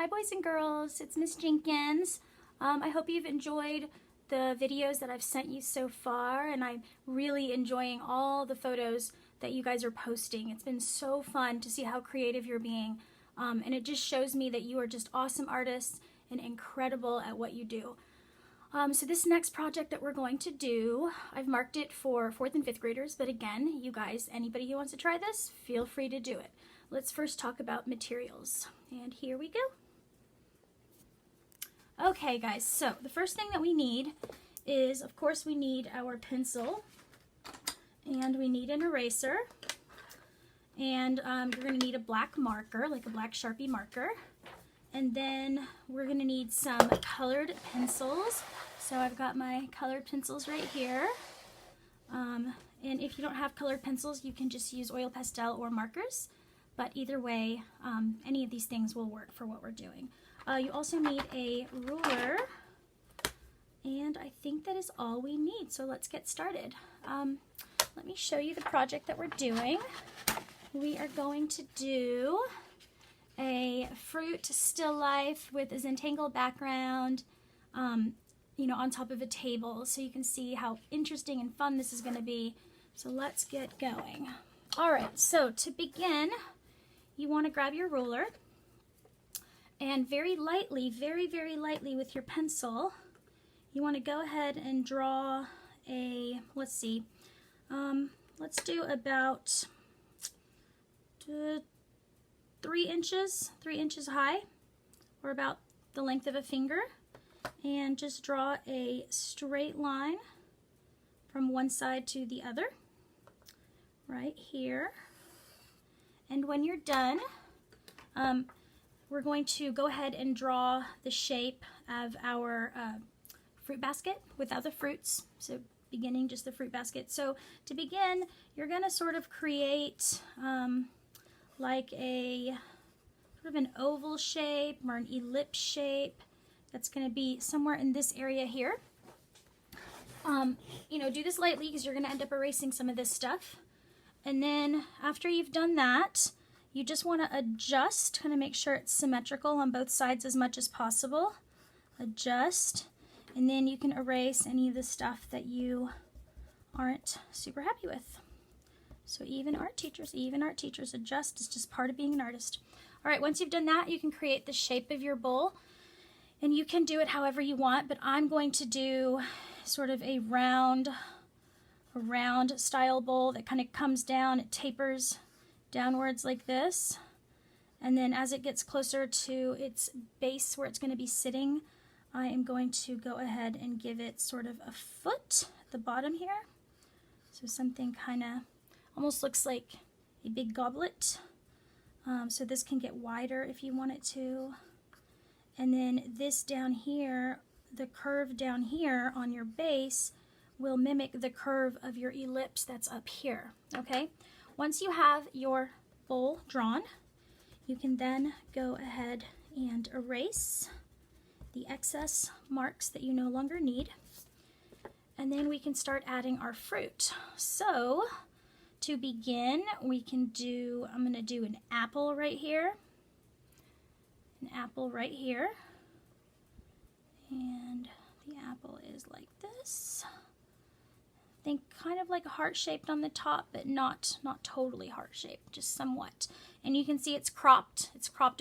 Hi boys and girls, it's Miss Jenkins. I hope you've enjoyed the videos that I've sent you so far, and I'm really enjoying all the photos that you guys are posting. It's been so fun to see how creative you're being, and it just shows me that you are just awesome artists and incredible at what you do. So this next project that we're going to do, I've marked it for 4th and 5th graders, but again, you guys, anybody who wants to try this, feel free to do it. Let's first talk about materials, and here we go. Okay guys, so the first thing that we need is, of course, we need our pencil, and we need an eraser, and you're going to need a black marker, like a black Sharpie marker, and then we're going to need some colored pencils. So I've got my colored pencils right here, and if you don't have colored pencils, you can just use oil pastel or markers, but either way, any of these things will work for what we're doing. You also need a ruler, and I think that is all we need, so let's get started. Let me show you the project that we're doing. We are going to do a fruit still life with a Zentangle background, you know, on top of a table, so you can see how interesting and fun this is going to be. So let's get going. All right, so to begin, you want to grab your ruler, and very lightly, very lightly with your pencil, you want to go ahead and draw a, let's see, let's do about 3 inches high, or about the length of a finger, and just draw a straight line from one side to the other, right here. And when you're done, we're going to go ahead and draw the shape of our fruit basket without the fruits, so beginning just the fruit basket. So to begin, you're going to sort of create like a sort of an oval shape or an ellipse shape that's going to be somewhere in this area here. You know, do this lightly because you're going to end up erasing some of this stuff. And then after you've done that, you just want to adjust, kind of make sure it's symmetrical on both sides as much as possible. Adjust, and then you can erase any of the stuff that you aren't super happy with. So even art teachers adjust. It's just part of being an artist. All right, once you've done that, you can create the shape of your bowl, and you can do it however you want, but I'm going to do sort of a round style bowl that kind of comes down, it tapers downwards like this, and then as it gets closer to its base where it's going to be sitting, I am going to go ahead and give it sort of a foot at the bottom here. So something kind of almost looks like a big goblet. So this can get wider if you want it to. And then this down here, the curve down here on your base will mimic the curve of your ellipse that's up here, okay? Once you have your bowl drawn, you can then go ahead and erase the excess marks that you no longer need. And then we can start adding our fruit. So to begin, we can do, I'm going to do an apple right here. An apple right here. And the apple is like this. Think kind of like a heart shaped on the top, but not totally heart shaped, just somewhat. And you can see it's cropped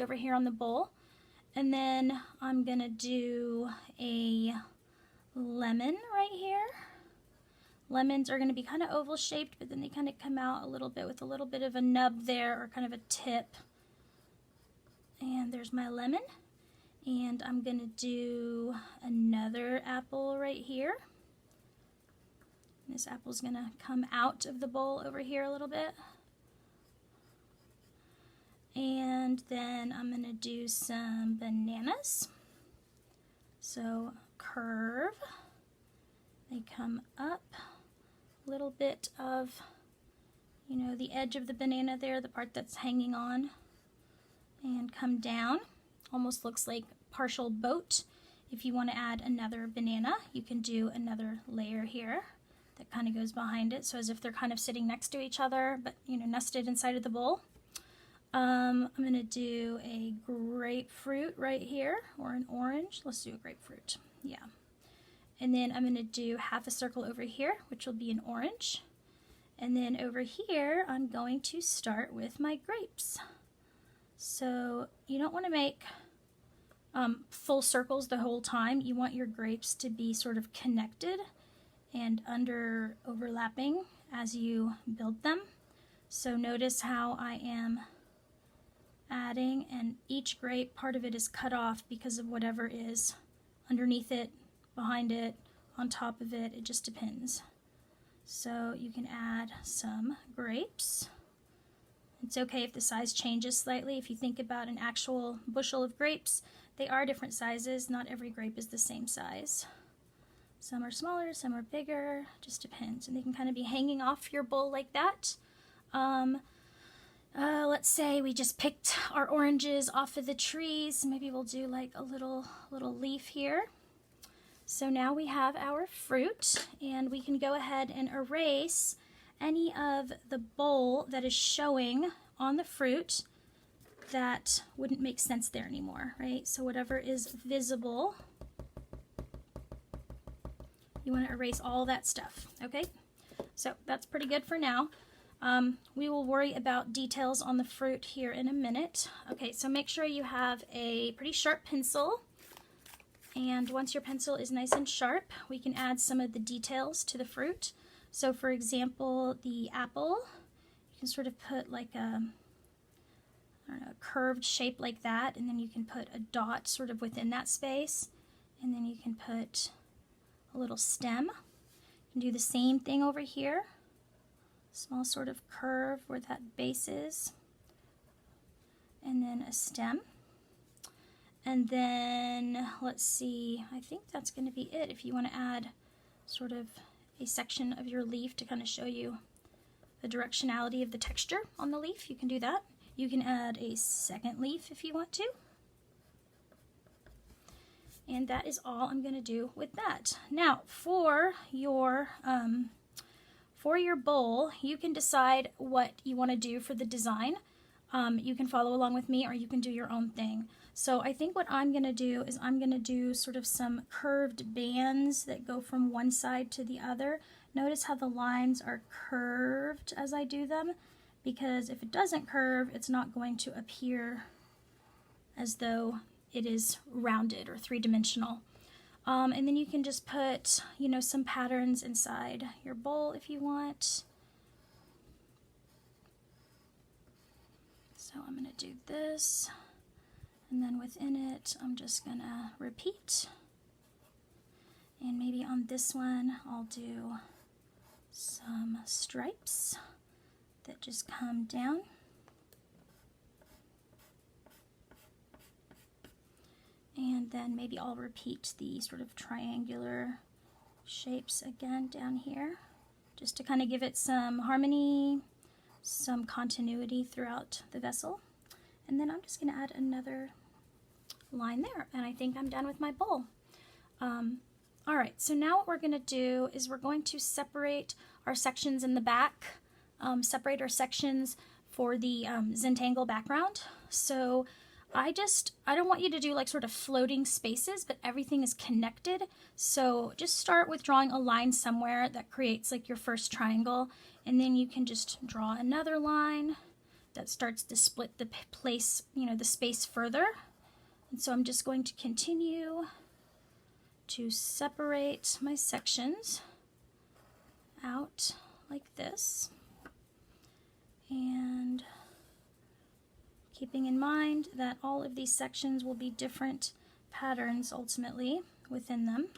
over here on the bowl. And then I'm gonna do a lemon right here. Lemons are gonna be kind of oval shaped, but then they kind of come out a little bit with a little bit of a nub there, or kind of a tip. And there's my lemon. And I'm gonna do another apple right here. This apple's gonna come out of the bowl over here a little bit. And then I'm gonna do some bananas. So curve, they come up, a little bit of, you know, the edge of the banana there, the part that's hanging on, and come down. Almost looks like partial boat. If you want to add another banana, you can do another layer here that kind of goes behind it, so as if they're kind of sitting next to each other, but, you know, nested inside of the bowl. I'm going to do a grapefruit right here, or an orange. Let's do a grapefruit. Yeah. And then I'm going to do half a circle over here, which will be an orange. And then over here, I'm going to start with my grapes. So you don't want to make full circles the whole time. You want your grapes to be sort of connected and overlapping as you build them. So notice how I am adding, and each grape, part of it is cut off because of whatever is underneath it, behind it, on top of it. It just depends. So you can add some grapes. It's okay if the size changes slightly. If you think about an actual bushel of grapes, they are different sizes. Not every grape is the same size. Some are smaller, some are bigger, just depends. And they can kind of be hanging off your bowl like that. Let's say we just picked our oranges off of the trees. Maybe we'll do like a little leaf here. So now we have our fruit, and we can go ahead and erase any of the bowl that is showing on the fruit that wouldn't make sense there anymore, right? So whatever is visible, you want to erase all that stuff, okay? So that's pretty good for now. We will worry about details on the fruit here in a minute. Okay, so make sure you have a pretty sharp pencil. And once your pencil is nice and sharp, we can add some of the details to the fruit. So for example, the apple, you can sort of put like a, I don't know, a curved shape like that, and then you can put a dot sort of within that space, and then you can put a little stem. You can do the same thing over here. Small sort of curve where that base is, and then a stem. And then, let's see, I think that's going to be it. If you want to add sort of a section of your leaf to kind of show you the directionality of the texture on the leaf, you can do that. You can add a second leaf if you want to. And that is all I'm going to do with that. Now, for your bowl, you can decide what you want to do for the design. You can follow along with me, or you can do your own thing. So I think what I'm going to do is I'm going to do sort of some curved bands that go from one side to the other. Notice how the lines are curved as I do them, because if it doesn't curve, it's not going to appear as though it is rounded or three-dimensional. And then you can just put, you know, some patterns inside your bowl if you want. So I'm going to do this, and then within it, I'm just going to repeat. And maybe on this one, I'll do some stripes that just come down. And then maybe I'll repeat the sort of triangular shapes again down here, just to kind of give it some harmony, some continuity throughout the vessel. And then I'm just going to add another line there, and I think I'm done with my bowl. All right, so now what we're going to do is we're going to separate our sections in the back, separate our sections for the Zentangle background. So I don't want you to do like sort of floating spaces, but everything is connected. So just start with drawing a line somewhere that creates like your first triangle, and then you can just draw another line that starts to split the place, you know, the space further. And so I'm just going to continue to separate my sections out like this. And keeping in mind that all of these sections will be different patterns ultimately within them.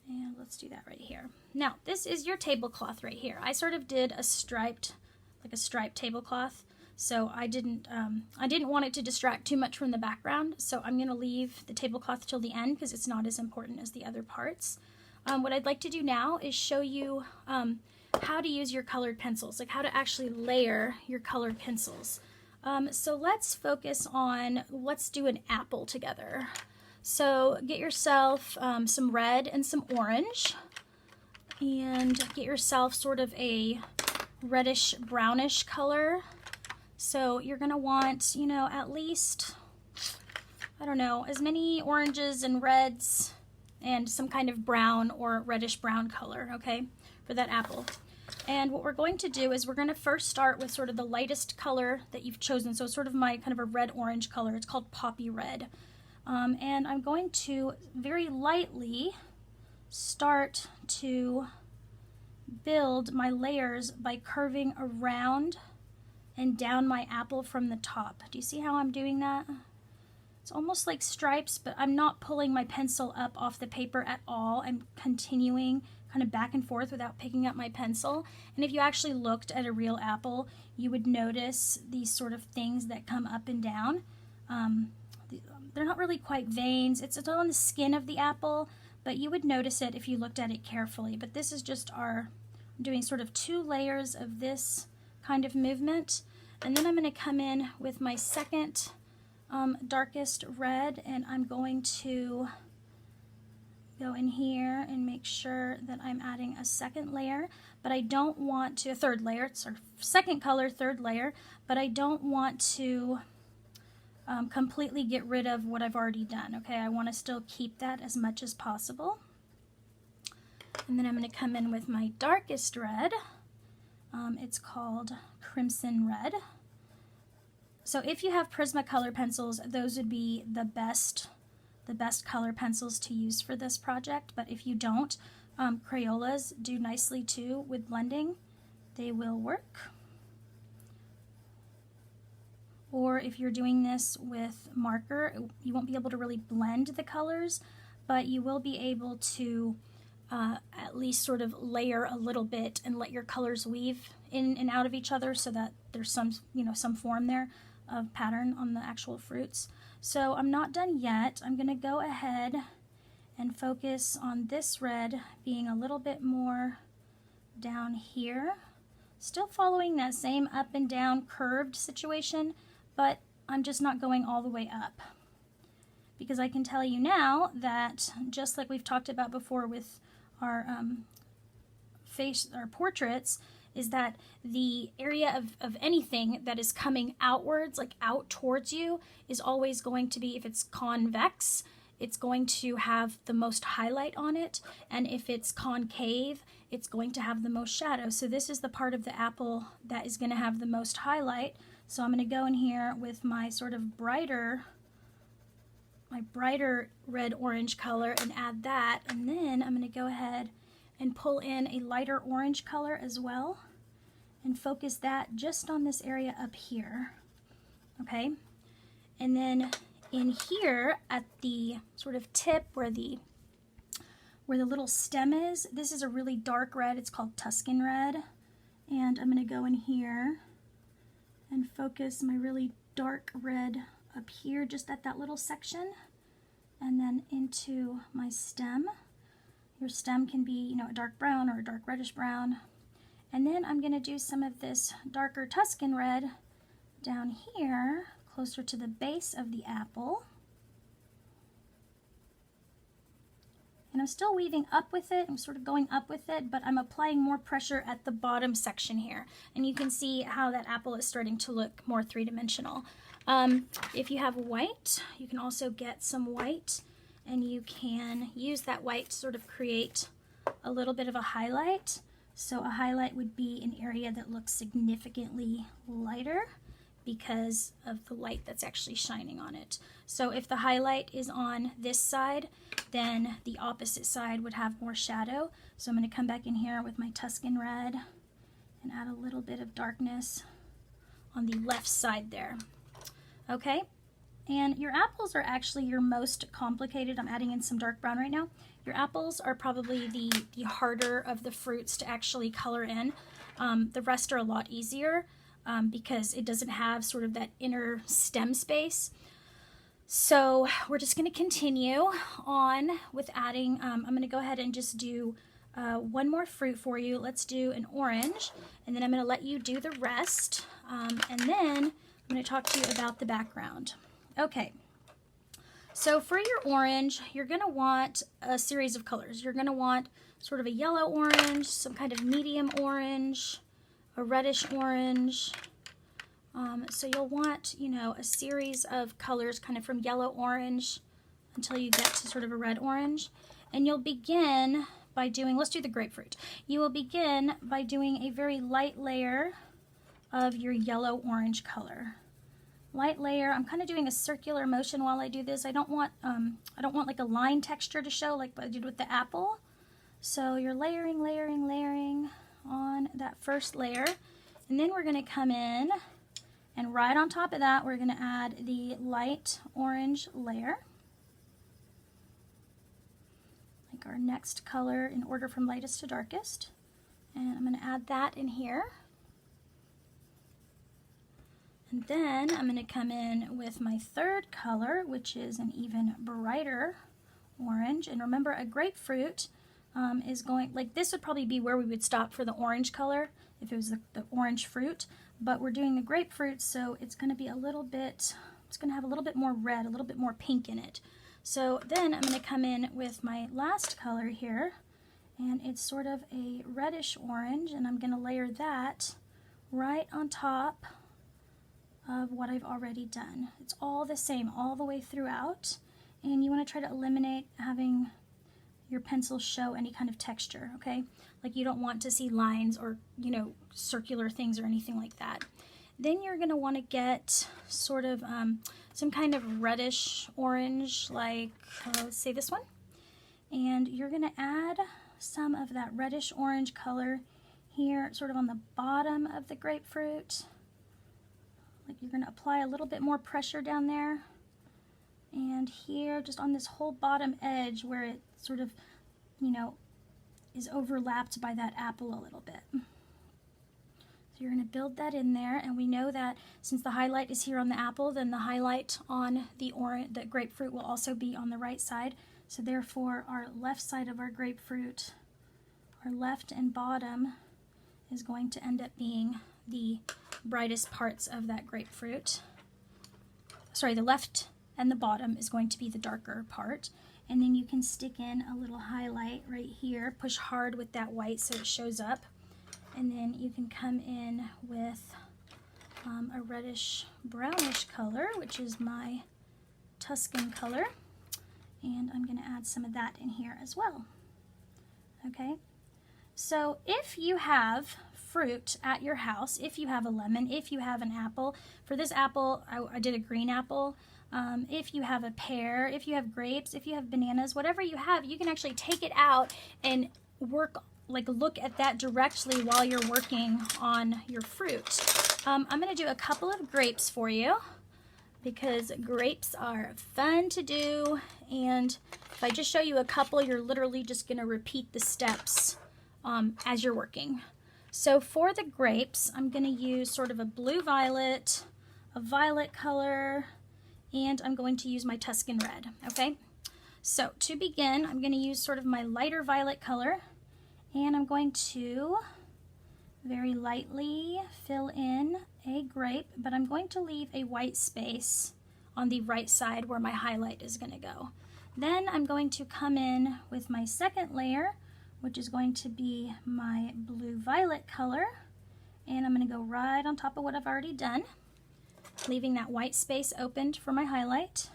And let's do that right here. Now, this is your tablecloth right here. I sort of did a striped tablecloth. So I didn't want it to distract too much from the background. So I'm going to leave the tablecloth till the end because it's not as important as the other parts. What I'd like to do now is show you how to use your colored pencils, like how to actually layer your colored pencils. So let's focus on, let's do an apple together. So get yourself some red and some orange, and get yourself sort of a reddish brownish color. So you're going to want, you know, at least, I don't know, as many oranges and reds and some kind of brown or reddish brown color, okay, for that apple. And what we're going to do is we're going to first start with sort of the lightest color that you've chosen. So sort of my kind of a red-orange color. It's called poppy red. And I'm going to very lightly start to build my layers by curving around and down my apple from the top. Do you see how I'm doing that? It's almost like stripes, but I'm not pulling my pencil up off the paper at all. I'm continuing kind of back and forth without picking up my pencil. And if you actually looked at a real apple, you would notice these sort of things that come up and down. They're not really quite veins. It's on the skin of the apple, but you would notice it if you looked at it carefully. But this is just I'm doing sort of 2 layers of this kind of movement. And then I'm going to come in with my second darkest red, and I'm going to go in here and make sure that I'm adding a second layer, but I don't want to, a third layer, it's our second color, third layer, but I don't want to completely get rid of what I've already done, okay? I want to still keep that as much as possible. And then I'm going to come in with my darkest red. It's called Crimson Red. So if you have Prismacolor pencils, those would be the best color pencils to use for this project. But if you don't, Crayolas do nicely too with blending. They will work. Or if you're doing this with marker, you won't be able to really blend the colors, but you will be able to at least sort of layer a little bit and let your colors weave in and out of each other so that there's some, you know, some form there of pattern on the actual fruits. So I'm not done yet. I'm going to go ahead and focus on this red being a little bit more down here. Still following that same up and down curved situation, but I'm just not going all the way up. Because I can tell you now that, just like we've talked about before with our portraits, is that the area of anything that is coming outwards, like out towards you, is always going to be, if it's convex, it's going to have the most highlight on it, and if it's concave, it's going to have the most shadow. So this is the part of the apple that is going to have the most highlight. So I'm going to go in here with my sort of brighter red-orange color and add that, and then I'm going to go ahead and pull in a lighter orange color as well and focus that just on this area up here, okay? And then in here at the sort of tip where the little stem is, this is a really dark red. It's called Tuscan Red, and I'm going to go in here and focus my really dark red up here just at that little section, and then into my stem. Your stem can be, you know, a dark brown or a dark reddish brown. And then I'm going to do some of this darker Tuscan Red down here, closer to the base of the apple. And I'm still weaving up with it. I'm sort of going up with it, but I'm applying more pressure at the bottom section here. And you can see how that apple is starting to look more three-dimensional. If you have white, you can also get some white, and you can use that white to sort of create a little bit of a highlight. So a highlight would be an area that looks significantly lighter because of the light that's actually shining on it. So if the highlight is on this side, then the opposite side would have more shadow. So I'm going to come back in here with my Tuscan Red and add a little bit of darkness on the left side there. Okay, and your apples are actually your most complicated. I'm adding in some dark brown right now. Your apples are probably the harder of the fruits to actually color in. The rest are a lot easier because it doesn't have sort of that inner stem space. So we're just going to continue on with adding, I'm going to go ahead and just do one more fruit for you. Let's do an orange, and then I'm going to let you do the rest, and then I'm going to talk to you about the background. Okay, so for your orange, you're going to want a series of colors. You're going to want sort of a yellow orange, some kind of medium orange, a reddish orange, So you'll want, you know, a series of colors kind of from yellow, orange, until you get to sort of a red orange. And you'll begin by doing, let's do the grapefruit. You will begin by doing a very light layer of your yellow orange color. Light layer. I'm kind of doing a circular motion while I do this. I don't want like a line texture to show like what I did with the apple. So you're layering, layering, layering on that first layer. And then we're going to come in and right on top of that we're going to add the light orange layer. Like our next color in order from lightest to darkest. And I'm going to add that in here. And then I'm going to come in with my third color, which is an even brighter orange. And remember, a grapefruit is going, like this would probably be where we would stop for the orange color if it was the orange fruit. But we're doing the grapefruit, so it's going to be a little bit, it's going to have a little bit more red, a little bit more pink in it. So then I'm going to come in with my last color here, and it's sort of a reddish orange, and I'm going to layer that right on top of what I've already done. It's all the same all the way throughout, and you want to try to eliminate having your pencil show any kind of texture, okay? Like you don't want to see lines or, you know, circular things or anything like that. Then you're going to want to get sort of some kind of reddish orange, like let's say this one, and you're going to add some of that reddish orange color here sort of on the bottom of the grapefruit. Like you're going to apply a little bit more pressure down there, and here just on this whole bottom edge where it sort of, you know, is overlapped by that apple a little bit. So you're going to build that in there, and we know that since the highlight is here on the apple, then the highlight on the grapefruit will also be on the right side. So therefore our left side of our grapefruit, our left and bottom, is going to end up being the brightest parts of that grapefruit. Sorry, the left and the bottom is going to be the darker part. And then you can stick in a little highlight right here, push hard with that white so it shows up. And then you can come in with a reddish brownish color, which is my Tuscan color. And I'm going to add some of that in here as well. Okay, so if you have fruit at your house, if you have a lemon, if you have an apple, for this apple I did a green apple. If you have a pear, if you have grapes, if you have bananas, whatever you have, you can actually take it out and work, like look at that directly while you're working on your fruit. I'm going to do a couple of grapes for you because grapes are fun to do, and if I just show you a couple, you're literally just going to repeat the steps as you're working. So for the grapes, I'm going to use sort of a blue-violet, a violet color, and I'm going to use my Tuscan red, okay? So to begin, I'm going to use sort of my lighter violet color, and I'm going to very lightly fill in a grape, but I'm going to leave a white space on the right side where my highlight is going to go. Then I'm going to come in with my second layer, which is going to be my blue-violet color, and I'm going to go right on top of what I've already done, leaving that white space opened for my highlight.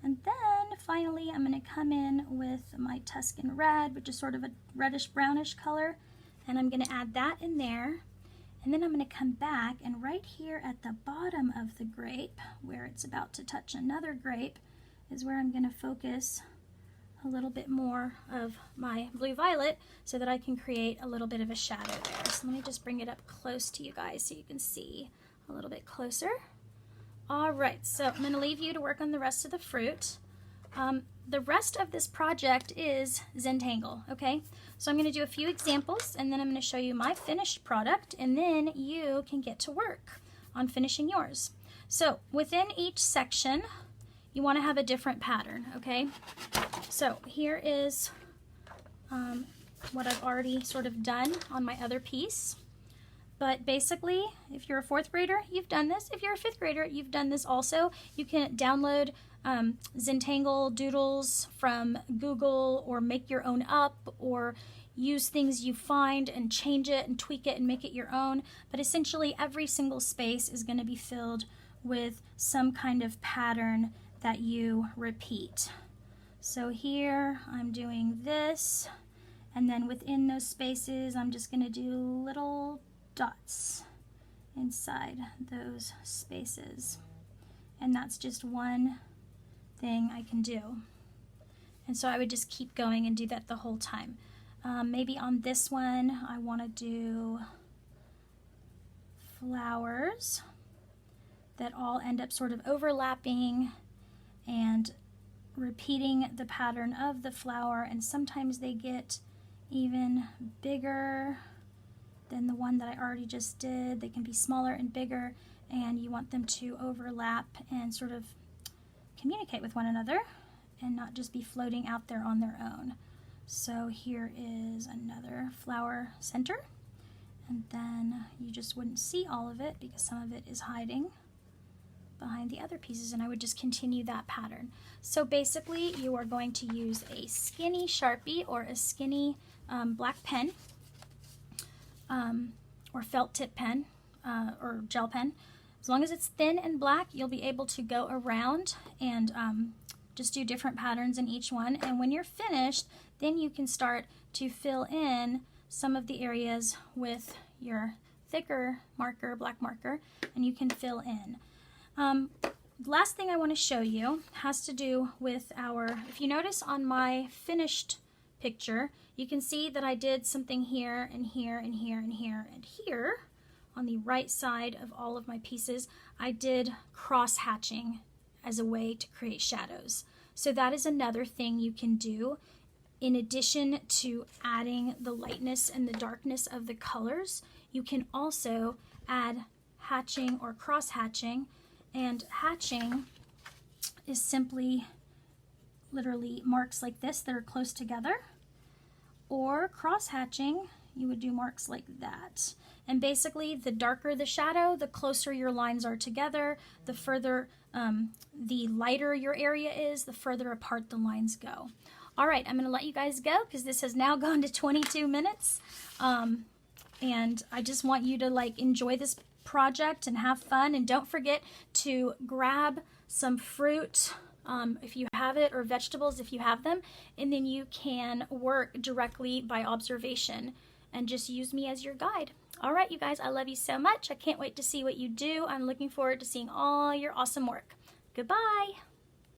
And then finally I'm going to come in with my Tuscan red, which is sort of a reddish-brownish color, and I'm going to add that in there. And then I'm going to come back, and right here at the bottom of the grape, where it's about to touch another grape, is where I'm going to focus a little bit more of my blue-violet so that I can create a little bit of a shadow there. So let me just bring it up close to you guys so you can see a little bit closer. All right, so I'm going to leave you to work on the rest of the fruit. The rest of this project is Zentangle, okay? So I'm going to do a few examples, and then I'm going to show you my finished product, and then you can get to work on finishing yours. So within each section, you want to have a different pattern, okay? So here is what I've already sort of done on my other piece. But basically, if you're a 4th grader, you've done this. If you're a 5th grader, you've done this also. You can download Zentangle doodles from Google or make your own up, or use things you find and change it and tweak it and make it your own. But essentially every single space is going to be filled with some kind of pattern that you repeat. So here I'm doing this, and then within those spaces I'm just going to do little dots inside those spaces. And that's just one thing I can do. And so I would just keep going and do that the whole time. Maybe on this one I want to do flowers that all end up sort of overlapping and repeating the pattern of the flower, and sometimes they get even bigger than the one that I already just did. They can be smaller and bigger, and you want them to overlap and sort of communicate with one another and not just be floating out there on their own. So here is another flower center, and then you just wouldn't see all of it because some of it is hiding behind the other pieces, and I would just continue that pattern. So basically you are going to use a skinny Sharpie or a skinny black pen or felt tip pen or gel pen. As long as it's thin and black, you'll be able to go around and just do different patterns in each one. And when you're finished, then you can start to fill in some of the areas with your thicker marker, black marker, and you can fill in. Last thing I want to show you has to do with our, if you notice on my finished picture, you can see that I did something here and here and here and here and here. On the right side of all of my pieces, I did cross hatching as a way to create shadows. So that is another thing you can do in addition to adding the lightness and the darkness of the colors. You can also add hatching or cross hatching, and hatching is simply literally marks like this that are close together, or cross hatching, you would do marks like that. And basically the darker the shadow, the closer your lines are together, the further, the lighter your area is, the further apart the lines go. All right, I'm gonna let you guys go because this has now gone to 22 minutes. And I just want you to like enjoy this project and have fun, and don't forget to grab some fruit if you have it, or vegetables if you have them, and then you can work directly by observation and just use me as your guide. All right, you guys, I love you so much. I can't wait to see what you do. I'm looking forward to seeing all your awesome work. Goodbye.